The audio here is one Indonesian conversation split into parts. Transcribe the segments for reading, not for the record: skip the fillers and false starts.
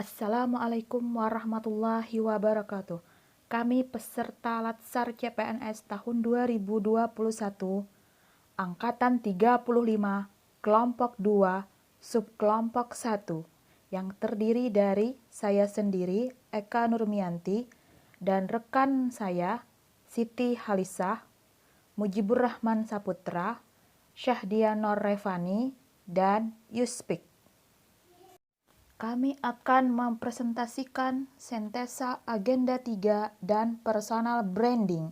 Assalamualaikum warahmatullahi wabarakatuh. Kami peserta Latsar CPNS tahun 2021, Angkatan 35, Kelompok 2, Subkelompok 1, yang terdiri dari saya sendiri, Eka Nurmianti, dan rekan saya, Siti Halisah, Mujibur Rahman Saputra, Syahdia Nur Revani, dan Yuspik. Kami akan mempresentasikan Sintesa Agenda 3 dan Personal Branding.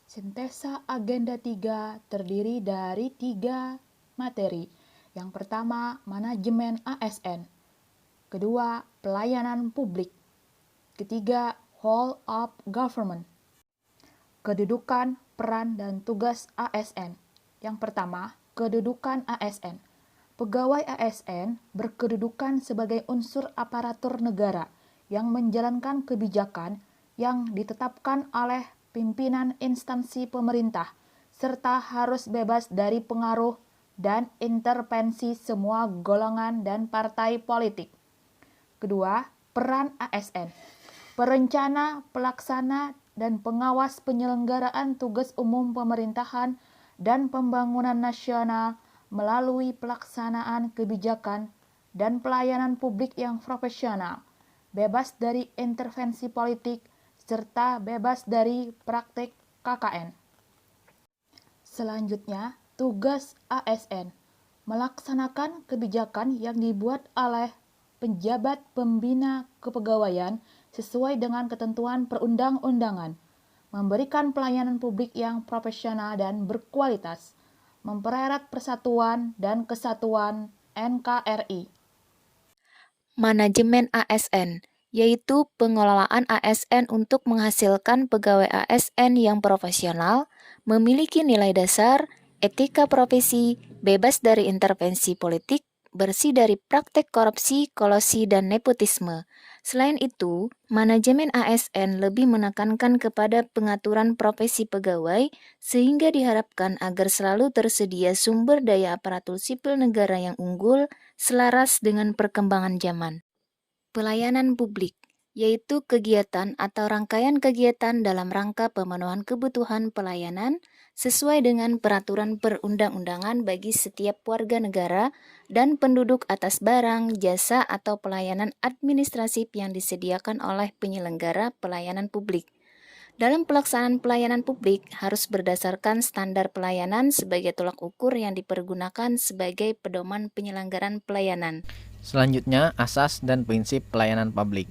Sintesa Agenda 3 terdiri dari 3 materi. Yang pertama, manajemen ASN. Kedua, pelayanan publik. Ketiga, whole of government. Kedudukan, peran, dan tugas ASN. Yang pertama, kedudukan ASN. Pegawai ASN berkedudukan sebagai unsur aparatur negara yang menjalankan kebijakan yang ditetapkan oleh pimpinan instansi pemerintah, serta harus bebas dari pengaruh dan intervensi semua golongan dan partai politik. Kedua, peran ASN. Perencana, pelaksana, dan pengawas penyelenggaraan tugas umum pemerintahan dan pembangunan nasional melalui pelaksanaan kebijakan dan pelayanan publik yang profesional, bebas dari intervensi politik, serta bebas dari praktik KKN. Selanjutnya, tugas ASN melaksanakan kebijakan yang dibuat oleh penjabat pembina kepegawaian sesuai dengan ketentuan perundang-undangan, memberikan pelayanan publik yang profesional dan berkualitas, mempererat persatuan dan kesatuan NKRI. Manajemen ASN, yaitu pengelolaan ASN untuk menghasilkan pegawai ASN yang profesional, memiliki nilai dasar, etika profesi, bebas dari intervensi politik, bersih dari praktek korupsi, kolusi, dan nepotisme. Selain itu, manajemen ASN lebih menekankan kepada pengaturan profesi pegawai sehingga diharapkan agar selalu tersedia sumber daya aparatur sipil negara yang unggul selaras dengan perkembangan zaman. Pelayanan publik, yaitu kegiatan atau rangkaian kegiatan dalam rangka pemenuhan kebutuhan pelayanan sesuai dengan peraturan perundang-undangan bagi setiap warga negara dan penduduk atas barang, jasa, atau pelayanan administratif yang disediakan oleh penyelenggara pelayanan publik. Dalam pelaksanaan pelayanan publik harus berdasarkan standar pelayanan sebagai tolak ukur yang dipergunakan sebagai pedoman penyelenggaraan pelayanan. Selanjutnya, asas dan prinsip pelayanan publik.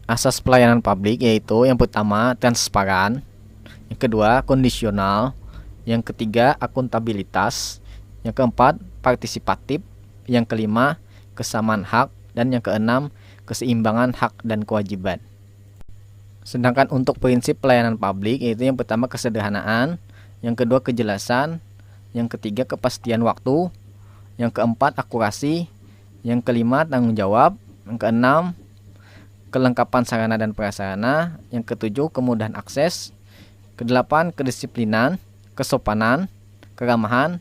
Asas pelayanan publik yaitu yang pertama, transparan, yang kedua, kondisional, yang ketiga, akuntabilitas, yang keempat, partisipatif, yang kelima, kesamaan hak, dan yang keenam, keseimbangan hak dan kewajiban. Sedangkan untuk prinsip pelayanan publik yaitu yang pertama, kesederhanaan, yang kedua, kejelasan, yang ketiga, kepastian waktu, yang keempat, akurasi, yang kelima, tanggung jawab, yang keenam, kelengkapan sarana dan prasarana, yang ketujuh, kemudahan akses, kedelapan, kedisiplinan, kesopanan, keramahan,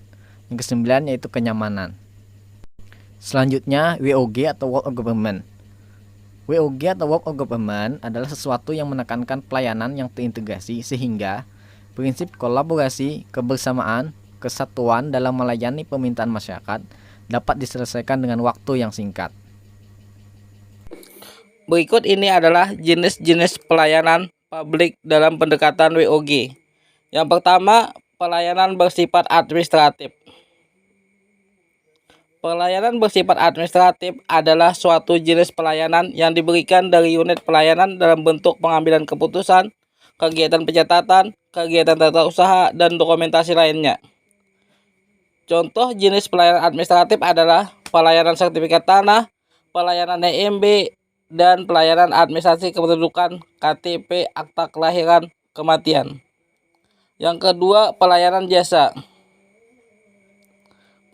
yang kesembilan yaitu kenyamanan. Selanjutnya, WOG atau Work of Government. WOG atau Work of Government adalah sesuatu yang menekankan pelayanan yang terintegrasi sehingga prinsip kolaborasi, kebersamaan, kesatuan dalam melayani permintaan masyarakat dapat diselesaikan dengan waktu yang singkat. Berikut ini adalah jenis-jenis pelayanan publik dalam pendekatan WOG. Yang pertama, pelayanan bersifat administratif. Pelayanan bersifat administratif adalah suatu jenis pelayanan yang diberikan dari unit pelayanan dalam bentuk pengambilan keputusan, kegiatan pencatatan, kegiatan tata usaha, dan dokumentasi lainnya. Contoh jenis pelayanan administratif adalah pelayanan sertifikat tanah, pelayanan EMB, dan pelayanan administrasi kependudukan KTP, akta kelahiran, kematian. Yang kedua, pelayanan jasa.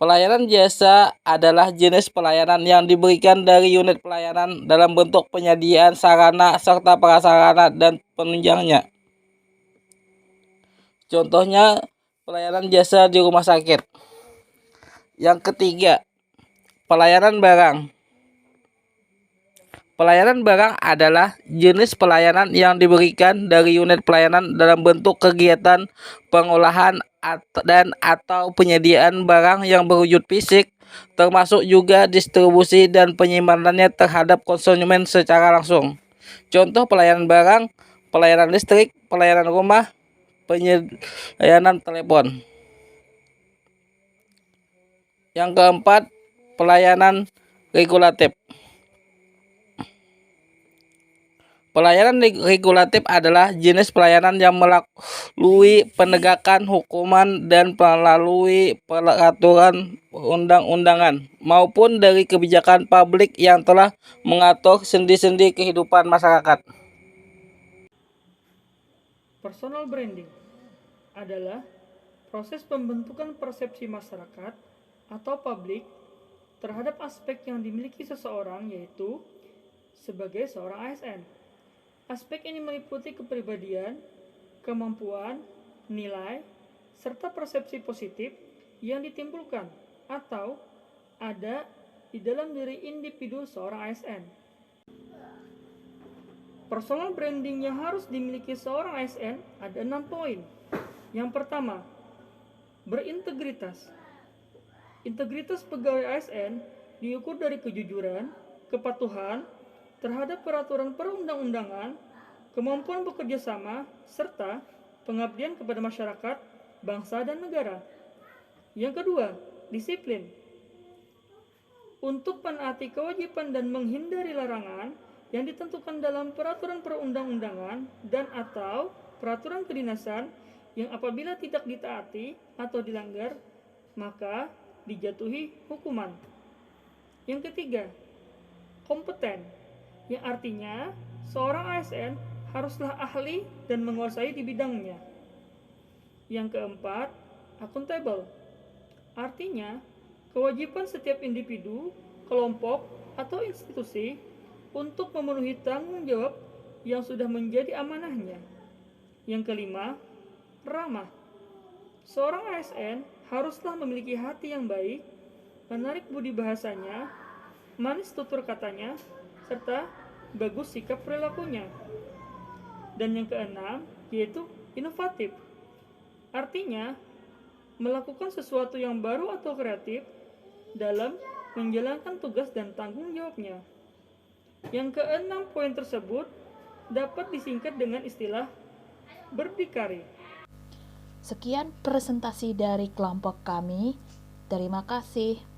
Pelayanan jasa adalah jenis pelayanan yang diberikan dari unit pelayanan dalam bentuk penyediaan sarana serta prasarana dan penunjangnya. Contohnya, pelayanan jasa di rumah sakit. Yang ketiga, pelayanan barang. Pelayanan barang adalah jenis pelayanan yang diberikan dari unit pelayanan dalam bentuk kegiatan pengolahan dan atau penyediaan barang yang berwujud fisik, termasuk juga distribusi dan penyimpanannya terhadap konsumen secara langsung. Contoh pelayanan barang, pelayanan listrik, pelayanan rumah, pelayanan telepon. Yang keempat, pelayanan regulatif. Pelayanan regulatif adalah jenis pelayanan yang melalui penegakan hukuman dan melalui peraturan undang-undangan maupun dari kebijakan publik yang telah mengatur sendi-sendi kehidupan masyarakat. Personal branding adalah proses pembentukan persepsi masyarakat atau publik terhadap aspek yang dimiliki seseorang, yaitu sebagai seorang ASN. Aspek ini meliputi kepribadian, kemampuan, nilai, serta persepsi positif yang ditimbulkan atau ada di dalam diri individu seorang ASN. Personal branding yang harus dimiliki seorang ASN ada 6 poin. Yang pertama, berintegritas. Integritas pegawai ASN diukur dari kejujuran, kepatuhan terhadap peraturan perundang-undangan, kemampuan bekerja sama, serta pengabdian kepada masyarakat, bangsa, dan negara. Yang kedua, disiplin. Untuk menaati kewajiban dan menghindari larangan yang ditentukan dalam peraturan perundang-undangan dan atau peraturan kedinasan yang apabila tidak ditaati atau dilanggar, maka dijatuhi hukuman. Yang ketiga, kompeten, yang artinya seorang ASN haruslah ahli dan menguasai di bidangnya. Yang keempat, akuntabel, artinya kewajiban setiap individu, kelompok, atau institusi untuk memenuhi tanggung jawab yang sudah menjadi amanahnya. Yang kelima, ramah. Seorang ASN haruslah memiliki hati yang baik, menarik budi bahasanya, manis tutur katanya, serta bagus sikap perilakunya. Dan yang keenam, yaitu inovatif. Artinya, melakukan sesuatu yang baru atau kreatif dalam menjalankan tugas dan tanggung jawabnya. Yang keenam poin tersebut dapat disingkat dengan istilah berdikari. Sekian presentasi dari kelompok kami. Terima kasih.